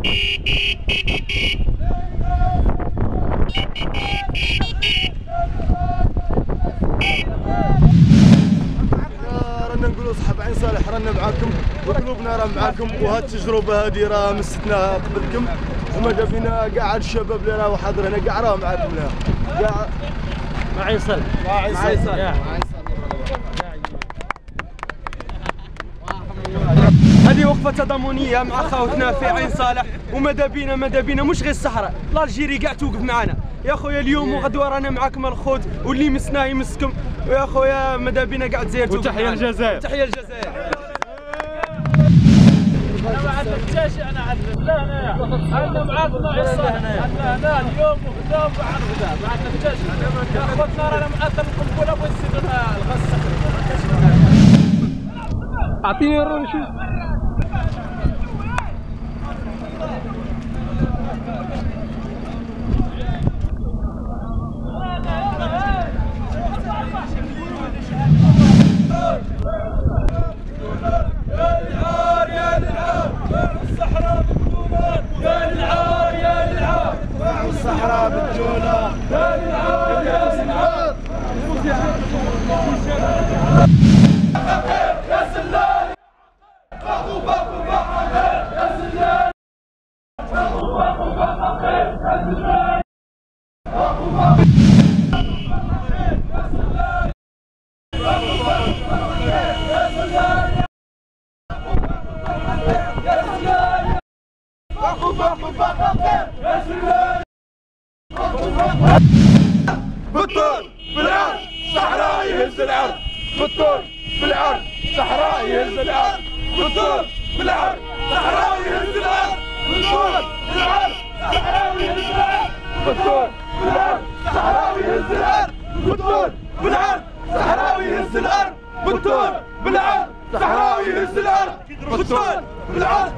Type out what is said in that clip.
رانا نقولوا صحاب عين صالح رانا معاكم وقلوبنا راه معاكم، وهاد التجربه هذه راه مستناها قبلكم، وماذا فينا كاع الشباب اللي راهو حاضر هنا كاع راهم معاكم لها كاع مع عين صالح. مع عين صالح. هذه وقفة تضامنية مع خاوتنا في عين صالح، وماذا بينا مش غير الصحراء، الجيري كاع توقف معنا يا خويا اليوم وغدوه رانا معاكم الخوت، واللي مسنا يمسكم ويا خويا ماذا بينا كاع تزاير. وتحية للجزائر. تحية للجزائر. انا ما عندناش انا عندنا معاكم عين صالح، عندنا هنا اليوم وغدا وبعد غدا ما عندناش يا خوتنا رانا معاكم القنبله بغيت نزيدو الغاز الصخري. اعطيني الرول شوف. الصحراء بالجولة يا العار يا العار يا سلام باخو باخو باخو يا سلام باخو باخو باخو يا سلام باخو باخو بالطول بالعرض صحراء يهز العرض، بالطول بالعرض صحراء يهز العرض، بالطول بالعرض صحراء يهز العرض، بالطول بالعرض صحراء يهز العرض، بالطول بالعرض صحراء يهز العرض، بالطول بالعرض صحراء يهز العرض، بالطول بالعرض صحراء يهز العرض، بالطول بالعرض